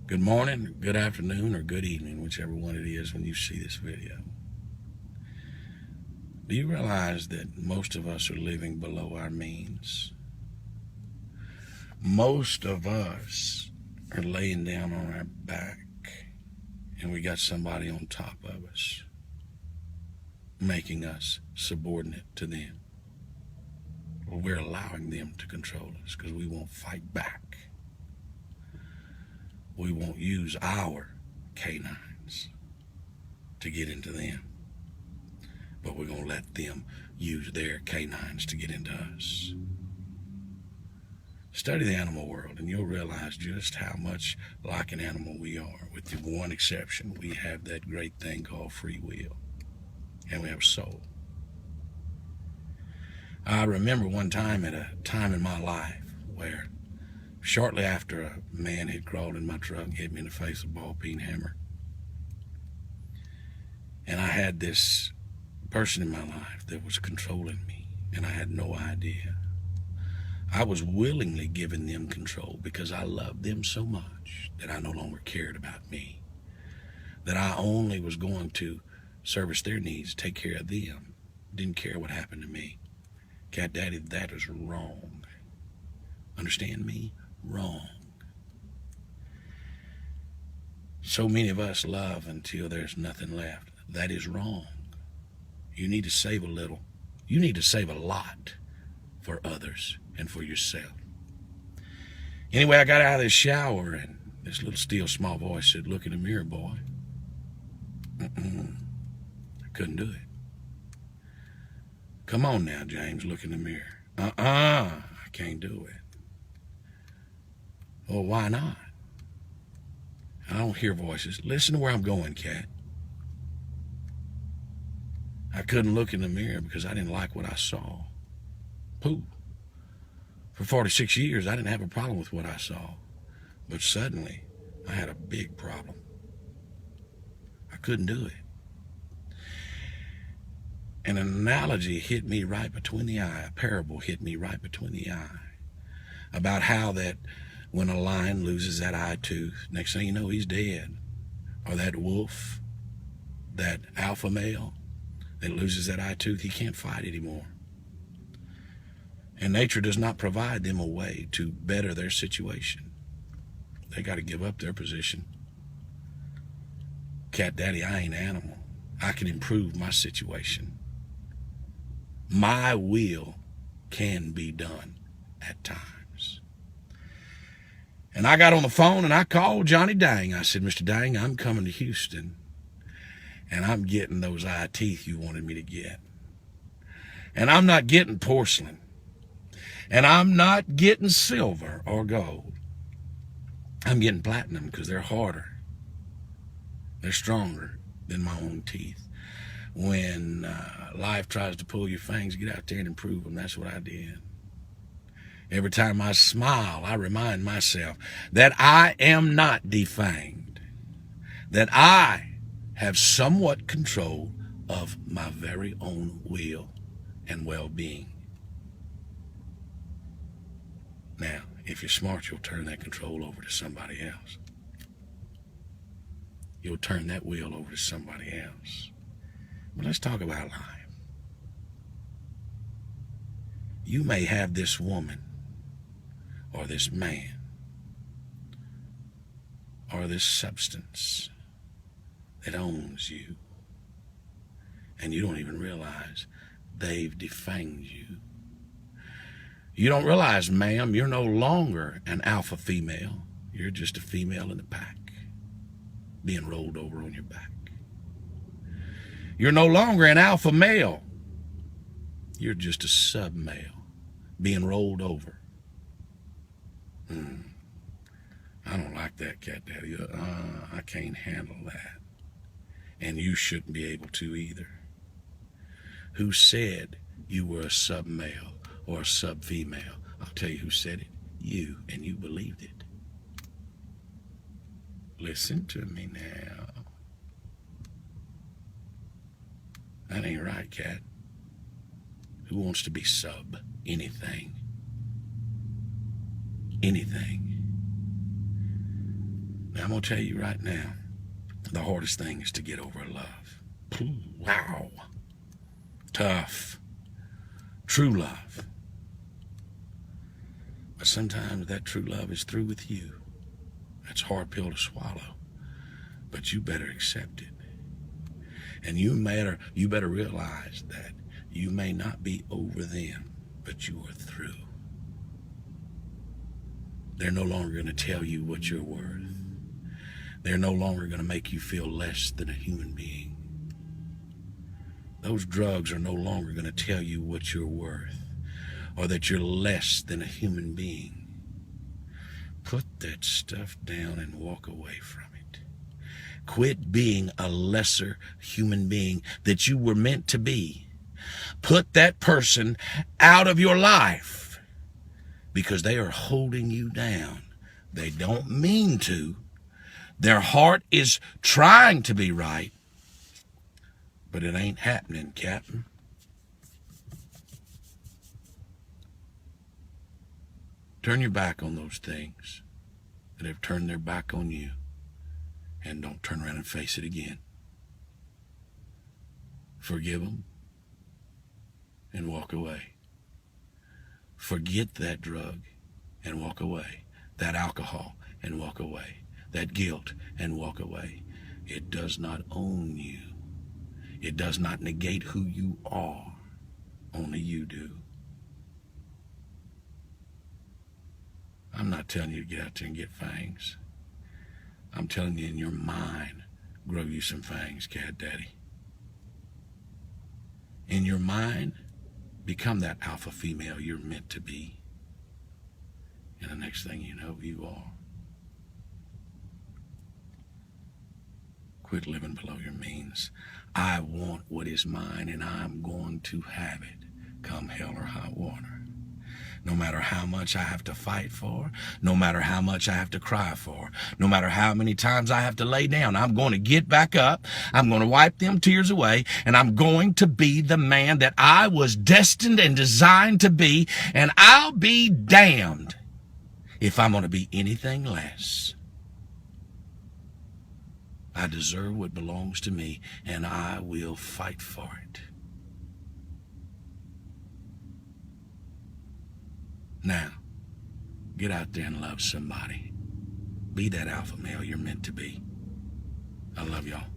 Good morning, good afternoon, or good evening, whichever one it is when you see this video. Do you realize that most of us are living below our means? Most of us are laying down on our back and we got somebody on top of us making us subordinate to them. Or we're allowing them to control us because we won't fight back. We won't use our canines to get into them, but we're going to let them use their canines to get into us. Study the animal world and you'll realize just how much like an animal we are, with the one exception: we have that great thing called free will, and we have a soul. I remember one time at a time in my life where shortly after a man had crawled in my truck and hit me in the face with a ball-peen hammer. And I had this person in my life that was controlling me, and I had no idea. I was willingly giving them control because I loved them so much that I no longer cared about me, that I only was going to service their needs, take care of them, didn't care what happened to me. Cat Daddy, that is wrong. Understand me? Wrong. So many of us love until there's nothing left. That is wrong. You need to save a little. You need to save a lot for others and for yourself. Anyway, I got out of the shower and this little still small voice said, "Look in the mirror, boy." I couldn't do it. "Come on now, James, look in the mirror." I can't do it. "Well, why not?" I don't hear voices. "Listen to where I'm going, Cat." I couldn't look in the mirror because I didn't like what I saw. Pooh. For 46 years, I didn't have a problem with what I saw. But suddenly, I had a big problem. I couldn't do it. An analogy hit me right between the eye. A parable hit me right between the eye about how that when a lion loses that eye tooth, next thing you know, he's dead. Or that wolf, that alpha male that loses that eye tooth, he can't fight anymore. And nature does not provide them a way to better their situation. They got to give up their position. Cat Daddy, I ain't animal. I can improve my situation. My will can be done at times. And I got on the phone and I called Johnny Dang. I said, "Mr. Dang, I'm coming to Houston and I'm getting those eye teeth you wanted me to get. And I'm not getting porcelain. And I'm not getting silver or gold. I'm getting platinum because they're harder. They're stronger than my own teeth. When life tries to pull your fangs, get out there and improve them." That's what I did. Every time I smile, I remind myself that I am not defanged, that I have somewhat control of my very own will and well-being. Now, if you're smart, you'll turn that control over to somebody else. You'll turn that will over to somebody else. But let's talk about life. You may have this woman or this man or this substance that owns you, and you don't even realize they've defanged you. You don't realize, ma'am, you're no longer an alpha female. You're just a female in the pack, being rolled over on your back. You're no longer an alpha male. You're just a sub male, being rolled over. I don't like that, Cat Daddy. I can't handle that. And you shouldn't be able to either. Who said you were a sub male or a sub female? I'll tell you who said it. You, and you believed it. Listen to me now. That ain't right, Cat. Who wants to be sub anything? Anything. Now, I'm going to tell you right now, the hardest thing is to get over love. Wow. Tough. True love. But sometimes that true love is through with you. That's a hard pill to swallow. But you better accept it. And you better realize that you may not be over them, but you are through. They're no longer going to tell you what you're worth. They're no longer going to make you feel less than a human being. Those drugs are no longer going to tell you what you're worth or that you're less than a human being. Put that stuff down and walk away from it. Quit being a lesser human being that you were meant to be. Put that person out of your life because they are holding you down. They don't mean to. Their heart is trying to be right, but it ain't happening, Captain. Turn your back on those things that have turned their back on you, and don't turn around and face it again. Forgive them and walk away. Forget that drug and walk away. That alcohol and walk away. That guilt and walk away. It does not own you. It does not negate who you are. Only you do. I'm not telling you to get out there and get fangs. I'm telling you, in your mind, grow you some fangs, Cat Daddy. In your mind, become that alpha female you're meant to be. And the next thing you know, you are. Quit living below your means. I want what is mine, and I'm going to have it, come hell or high water. No matter how much I have to fight for, no matter how much I have to cry for, no matter how many times I have to lay down, I'm going to get back up, I'm going to wipe them tears away, and I'm going to be the man that I was destined and designed to be, and I'll be damned if I'm going to be anything less. I deserve what belongs to me, and I will fight for it. Now, get out there and love somebody. Be that alpha male you're meant to be. I love y'all.